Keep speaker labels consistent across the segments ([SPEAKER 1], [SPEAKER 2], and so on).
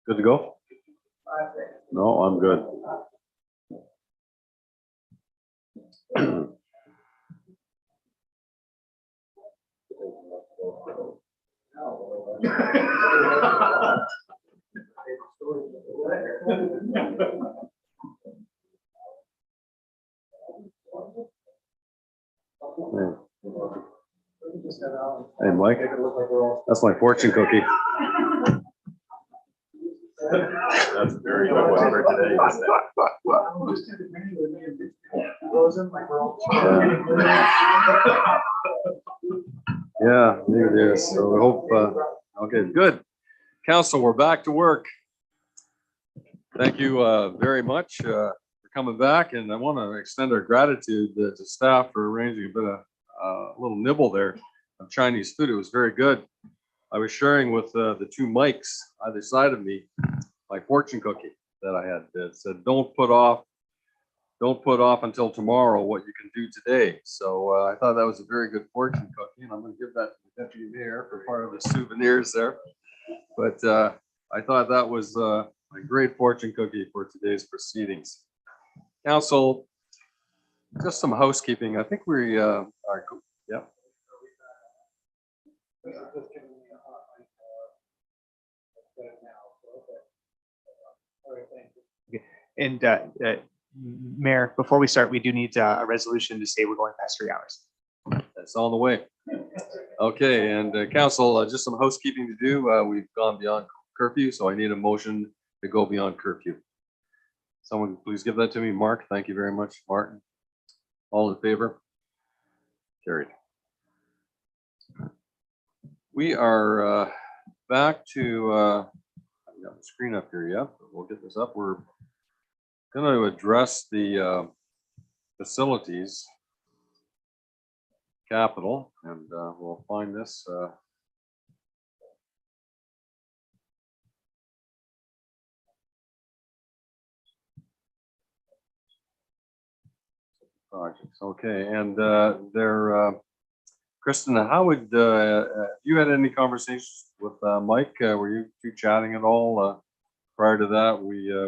[SPEAKER 1] Good to go? No, I'm good. Hey, Mike, that's my fortune cookie. That's very good one for today. Yeah, there it is. So we hope, okay, good. Council, we're back to work. Thank you very much for coming back, and I want to extend our gratitude to staff for arranging a bit of a little nibble there of Chinese food. It was very good. I was sharing with the two mics either side of me my fortune cookie that I had that said, don't put off until tomorrow what you can do today. So I thought that was a very good fortune cookie, and I'm going to give that to the deputy mayor for part of the souvenirs there. But I thought that was a great fortune cookie for today's proceedings. Council, just some housekeeping. I think we are, yeah.
[SPEAKER 2] And Mayor, before we start, we do need a resolution to say we're going past 3 hours.
[SPEAKER 1] That's on the way. Okay, and council, just some housekeeping to do. We've gone beyond curfew, so I need a motion to go beyond curfew. Someone please give that to me. Mark, thank you very much. Martin, all in favor? Carried. We are back to, I've got the screen up here, yeah, we'll get this up. We're going to address the facilities capital, and we'll find this. Projects. Okay, and there, Kristen, how would you had any conversations with Mike? Were you two chatting at all prior to that?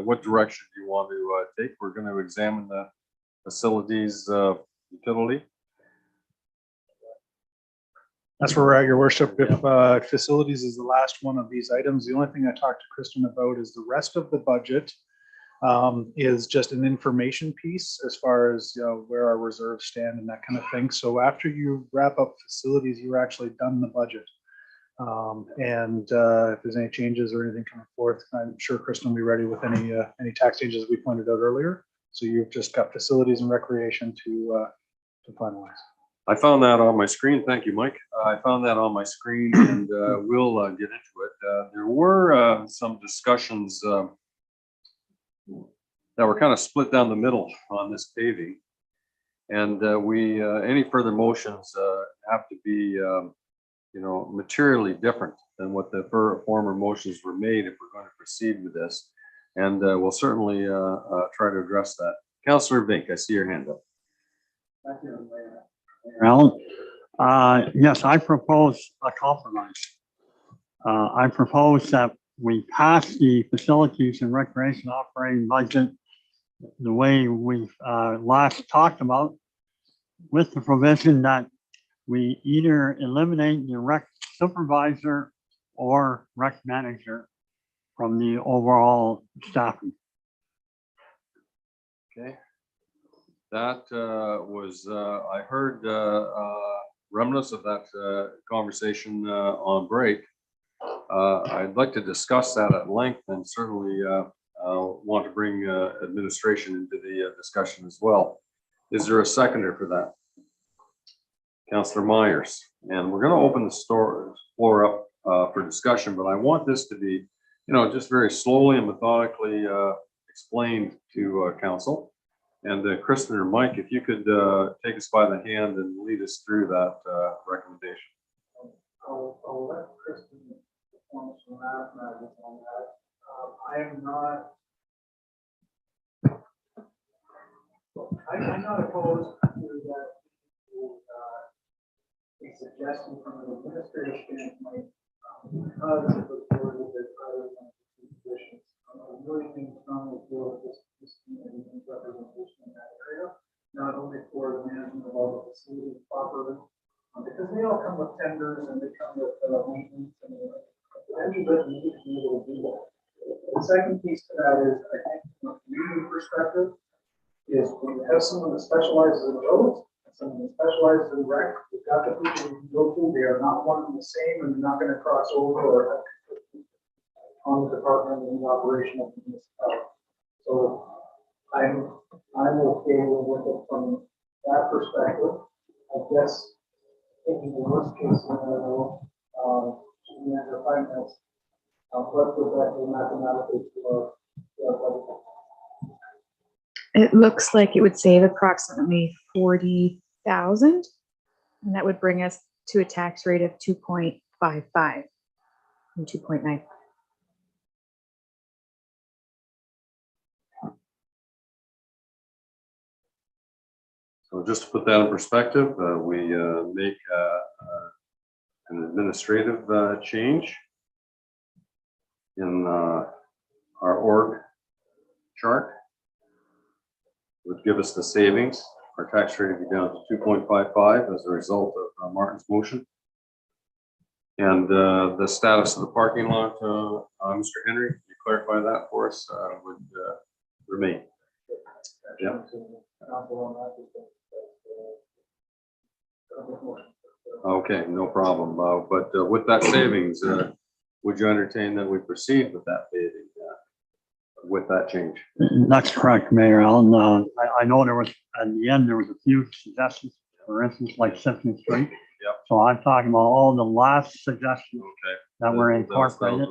[SPEAKER 1] What direction do you want to take? We're going to examine the facilities utility.
[SPEAKER 3] That's where we're at, Your Worship. If facilities is the last one of these items, the only thing I talked to Kristen about is the rest of the budget is just an information piece as far as where our reserves stand and that kind of thing. So after you wrap up facilities, you're actually done the budget. And if there's any changes or anything coming forth, I'm sure Kristen will be ready with any tax changes we pointed out earlier. So you've just got facilities and recreation to finalize.
[SPEAKER 1] I found that on my screen. Thank you, Mike. I found that on my screen, and we'll get into it. There were some discussions that were kind of split down the middle on this paving, and any further motions have to be materially different than what the former motions were made if we're going to proceed with this, and we'll certainly try to address that. Councillor Vink, I see your hand up.
[SPEAKER 4] Thank you, Alan. Yes, I propose a compromise. I propose that we pass the facilities and recreation operating budget the way we've last talked about, with the provision that we either eliminate the rec supervisor or rec manager from the overall staffing.
[SPEAKER 1] Okay. That was, I heard remnants of that conversation on break. I'd like to discuss that at length, and certainly want to bring administration into the discussion as well. Is there a seconder for that? Councillor Myers. And we're going to open the floor up for discussion, but I want this to be, just very slowly and methodically explained to council. And Kristen or Mike, if you could take us by the hand and lead us through that recommendation.
[SPEAKER 5] I'll let Kristen perform some mathematics on that. I'm not opposed to that. A suggestion from an administrative standpoint, because it was worded as other than the position think strongly feel that this community needs representation in that area, not only for the management of all the facilities properly, because they all come with tenders and they come with maintenance and any that need to be able to do that. The second piece to that is, I think, from a community perspective, is when you have someone that specializes in roads, and someone that specializes in rec, you've got the people who can go through, they are not one and the same, and they're not going to cross over or on the department and the operation of the municipality. So I'm okay with it from that perspective. I guess thinking the worst case scenario, manager of finance, what would that do mathematically to our budget?
[SPEAKER 6] It looks like it would save approximately 40,000, and that would bring us to a tax rate of 2.55 and 2.9.
[SPEAKER 1] So just to put that in perspective, we make an administrative change in our org chart. Would give us the savings. Our tax rate would be down to 2.55 as a result of Martin's motion. And the status of the parking lot, Mr. Henry, can you clarify that for us, would remain? Yeah. Okay, no problem. But with that savings, would you entertain that we proceed with that paving, with that change?
[SPEAKER 4] That's correct, Mayor Allen. I know there was, at the end, there was a few suggestions, for instance, like Symphony Street.
[SPEAKER 1] Yep.
[SPEAKER 4] So I'm talking about all the last suggestions
[SPEAKER 1] Okay.
[SPEAKER 4] that were incorporated.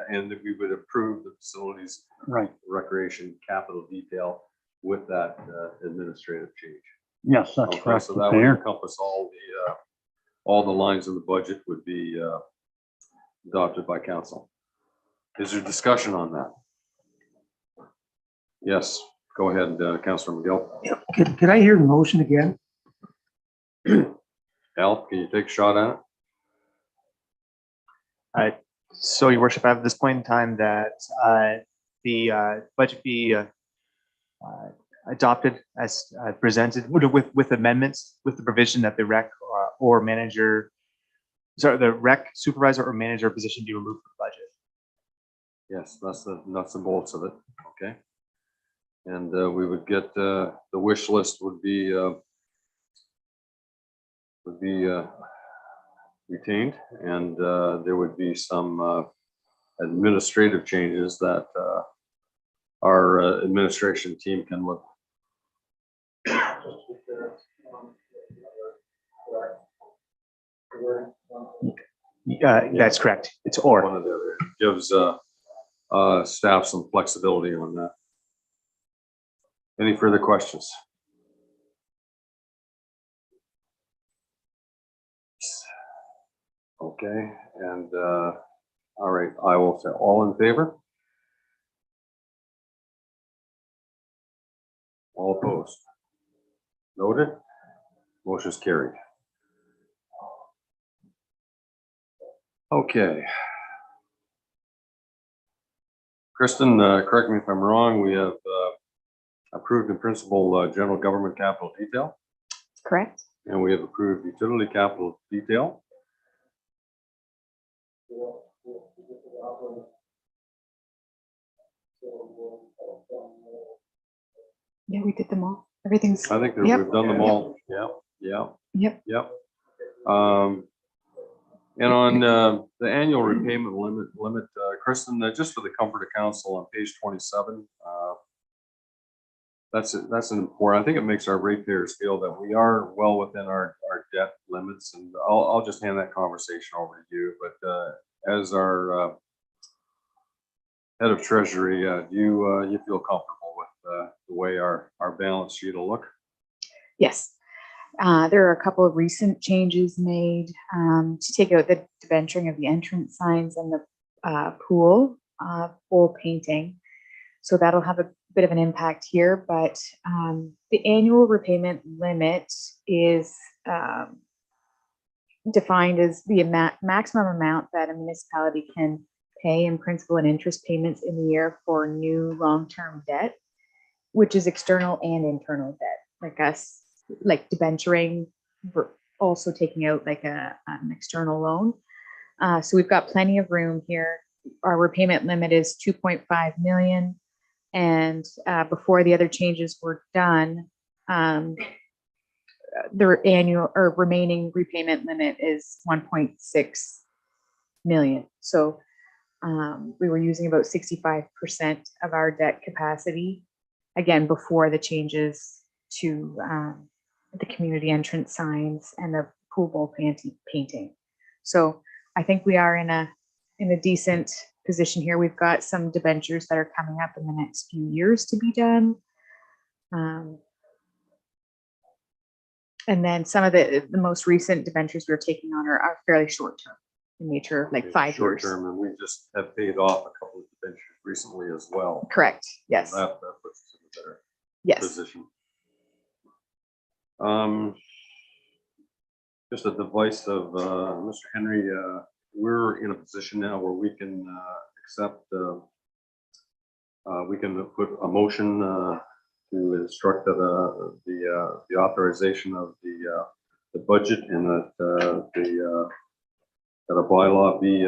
[SPEAKER 1] And that we would approve the facilities
[SPEAKER 4] Right.
[SPEAKER 1] recreation capital detail with that administrative change.
[SPEAKER 4] Yes, that's
[SPEAKER 1] Okay,
[SPEAKER 4] correct,
[SPEAKER 1] so that would
[SPEAKER 4] Mayor.
[SPEAKER 1] encompass all the lines in the budget would be adopted by council. Is there discussion on that? Yes, go ahead, Councilor McGill.
[SPEAKER 5] Could I hear the motion again?
[SPEAKER 1] Al, can you take a shot at it?
[SPEAKER 2] So, Your Worship, at this point in time, that the budget be adopted as presented with amendments, with the provision that the rec or manager, sorry, the rec supervisor or manager position be removed from the budget.
[SPEAKER 1] Yes, that's the nuts and bolts of it. Okay. And we would get the wish list would be retained, and there would be some administrative changes that our administration team can look.
[SPEAKER 2] That's correct. It's or.
[SPEAKER 1] One of the other gives staff some flexibility on that. Any further questions? Okay, and all right, I will say all in favor. All opposed. Noted. Motion is carried. Okay. Kristen, correct me if I'm wrong, we have approved in principle general government capital detail,
[SPEAKER 6] Correct?
[SPEAKER 1] and we have approved utility capital detail.
[SPEAKER 6] Yeah, we did them all. Everything's,
[SPEAKER 1] I think that
[SPEAKER 6] Yep.
[SPEAKER 1] we've done them all. Yeah, yeah,
[SPEAKER 6] yep.
[SPEAKER 1] yep. And on the annual repayment limit, Kristen, just for the comfort of council on page 27, that's an important. I think it makes our ratepayers feel that we are well within our debt limits, and I'll just hand that conversation over to you. But as our head of treasury, do you feel comfortable with the way our balance sheet will look?
[SPEAKER 6] Yes. There are a couple of recent changes made to take out the debenturing of the entrance signs and the pool painting. So that'll have a bit of an impact here, but the annual repayment limit is defined as the maximum amount that a municipality can pay in principal and interest payments in the year for new long-term debt, which is external and internal debt, like us, like debenturing, we're also taking out like an external loan. So we've got plenty of room here. Our repayment limit is 2.5 million. And before the other changes were done, the annual or remaining repayment limit is 1.6 million. So we were using about 65% of our debt capacity, again, before the changes to the community entrance signs and the pool bowl painting. So I think we are in a decent position here. We've got some debentures that are coming up in the next few years to be done. And then some of the most recent debentures we're taking on are fairly short term in nature, like 5
[SPEAKER 1] Short
[SPEAKER 6] years.
[SPEAKER 1] term, and we just have paid off a couple of debentures recently as well.
[SPEAKER 6] Correct. Yes.
[SPEAKER 1] That puts us in a better
[SPEAKER 6] Yes.
[SPEAKER 1] position. Just at the advice of Mr. Henry, we're in a position now where we can accept, we can put a motion to instruct that the authorization of the budget and that that a bylaw be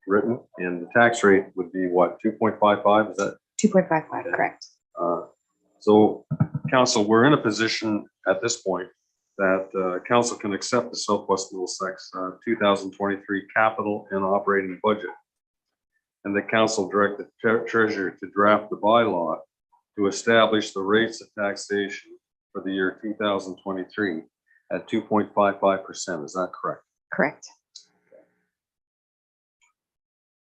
[SPEAKER 1] written, and the tax rate would be what, 2.55? Is that
[SPEAKER 6] 2.55,
[SPEAKER 1] Okay.
[SPEAKER 6] correct.
[SPEAKER 1] so? Council, we're in a position at this point that council can accept the Southwest Middlesex 2023 capital and operating budget, and the council direct the treasurer to draft the bylaw to establish the rates of taxation for the year 2023 at 2.55%. Is that correct?
[SPEAKER 6] Correct.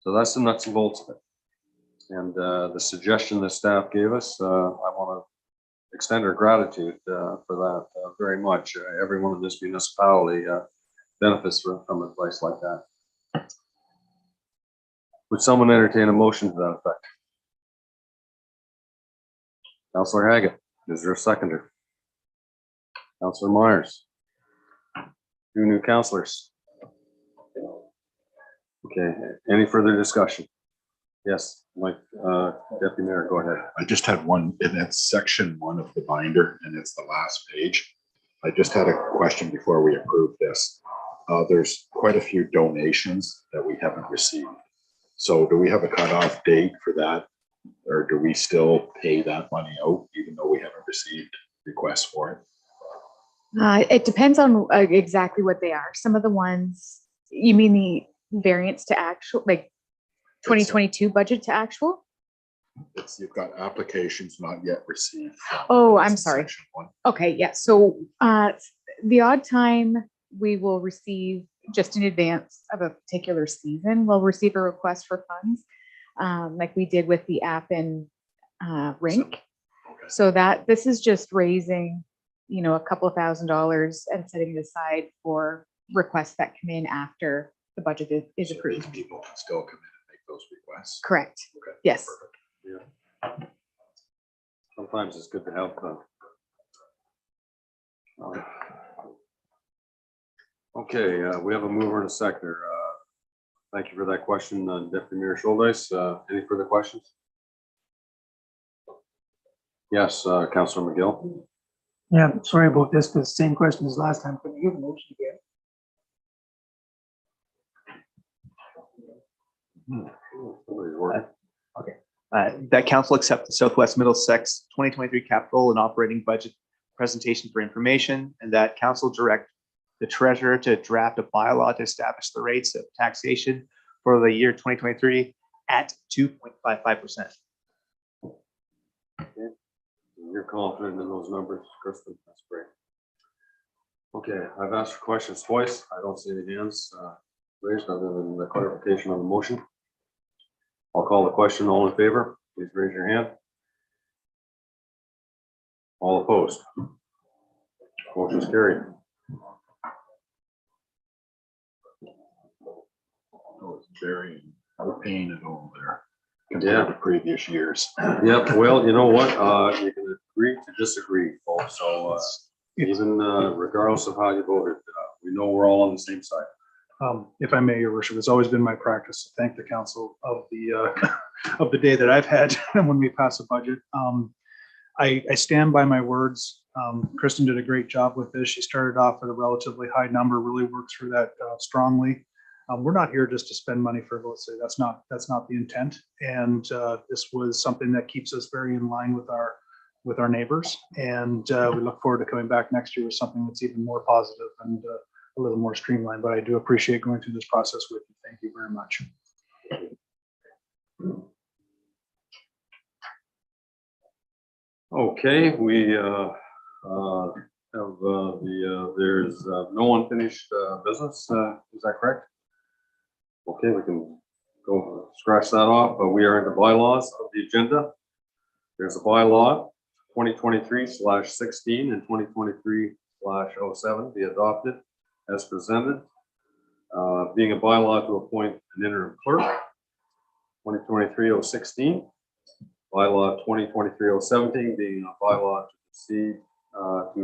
[SPEAKER 1] So that's the nuts and bolts of it. And the suggestion the staff gave us, I want to extend our gratitude for that very much. Everyone in this municipality benefits from advice like that. Would someone entertain a motion to that effect? Councillor Haggett, is there a seconder? Councillor Myers. 2 new councillors. Okay, any further discussion? Yes, Mike, Deputy Mayor, go ahead.
[SPEAKER 7] I just had one, and it's section 1 of the binder, and it's the last page. I just had a question before we approve this. There's quite a few donations that we haven't received. So do we have a cutoff date for that? Or do we still pay that money out even though we haven't received requests for it?
[SPEAKER 6] It depends on exactly what they are. Some of the ones, you mean the variance to actual, like 2022 budget to actual?
[SPEAKER 7] It's, you've got applications not yet received.
[SPEAKER 6] Oh, I'm sorry.
[SPEAKER 7] Section 1.
[SPEAKER 6] Okay, yeah. So the odd time we will receive just in advance of a particular season, we'll receive a request for funds, like we did with the Appin rink.
[SPEAKER 7] Okay.
[SPEAKER 6] So that this is just raising, you know, a couple of $1,000s and setting it aside for requests that come in after the budget is
[SPEAKER 7] So
[SPEAKER 6] approved.
[SPEAKER 7] these people can still come in and make those requests.
[SPEAKER 6] Correct.
[SPEAKER 7] Okay.
[SPEAKER 6] Yes.
[SPEAKER 7] Perfect.
[SPEAKER 1] Yeah. Sometimes it's good to have okay, we have a mover and a seconder. Thank you for that question, Deputy Mayor Schuldice. Any further questions? Yes, Councillor McGill.
[SPEAKER 5] Yeah, sorry about this, but same question as last time. Can you give a motion again?
[SPEAKER 1] Somebody's working.
[SPEAKER 2] That council accept the Southwest Middlesex 2023 capital and operating budget presentation for information, and that council direct the treasurer to draft a bylaw to establish the rates of taxation for the year 2023 at 2.55%.
[SPEAKER 1] You're confident in those numbers, Kristen. That's great. Okay, I've asked for questions twice. I don't see any hands raised other than the clarification on the motion. I'll call the question. All in favor, please raise your hand. All opposed? Motion's carried.
[SPEAKER 7] Oh, it's very, we're paying it all there
[SPEAKER 1] Yeah.
[SPEAKER 7] compared to previous years.
[SPEAKER 1] Yep, well, you know what, you can agree to disagree, folks, so even regardless of how you voted, we know we're all on the same side.
[SPEAKER 3] If I may, Your Worship, it's always been my practice to thank the council of the of the day that I've had when we pass a budget. I stand by my words. Kristen did a great job with this. She started off at a relatively high number, really worked through that strongly. We're not here just to spend money frivolously. That's not the intent. And this was something that keeps us very in line with our neighbors. And we look forward to coming back next year with something that's even more positive and a little more streamlined. But I do appreciate going through this process with you. Thank you very much.
[SPEAKER 1] Okay, we have there's no unfinished business. Is that correct? Okay, we can go scratch that off, but we are in the bylaws of the agenda. There's a bylaw 2023/16 and 2023/07 be adopted as presented. Being a bylaw to appoint an interim clerk, 2023/016. Bylaw 2023/017 being a bylaw to proceed to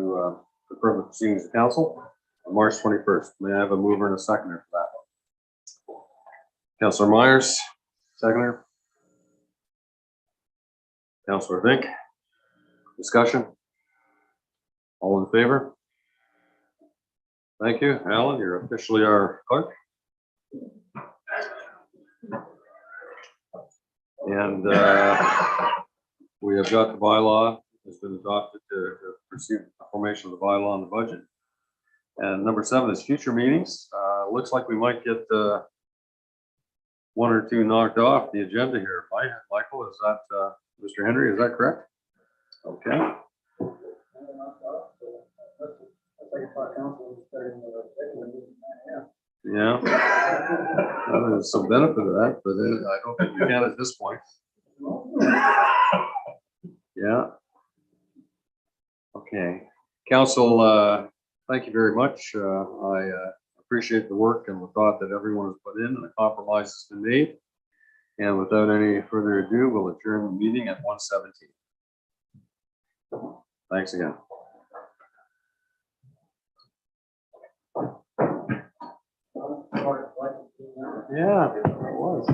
[SPEAKER 1] the permanent proceedings of council on March 21st. May I have a mover and a seconder for that? Councillor Myers, seconder. Councillor Vink. Discussion. All in favor? Thank you. Alan, you're officially our clerk. And we have got the bylaw has been adopted to proceed the formation of the bylaw and the budget. And number 7 is future meetings. Looks like we might get one or two knocked off the agenda here. Michael, is that Mr. Henry? Is that correct? Okay. Yeah, there's some benefit of that, but I don't think we can at this point. Yeah. Okay, council, thank you very much. I appreciate the work and the thought that everyone has put in, and the compromise has been made. And without any further ado, we'll adjourn the meeting at 1:17. Thanks again. Yeah, it was.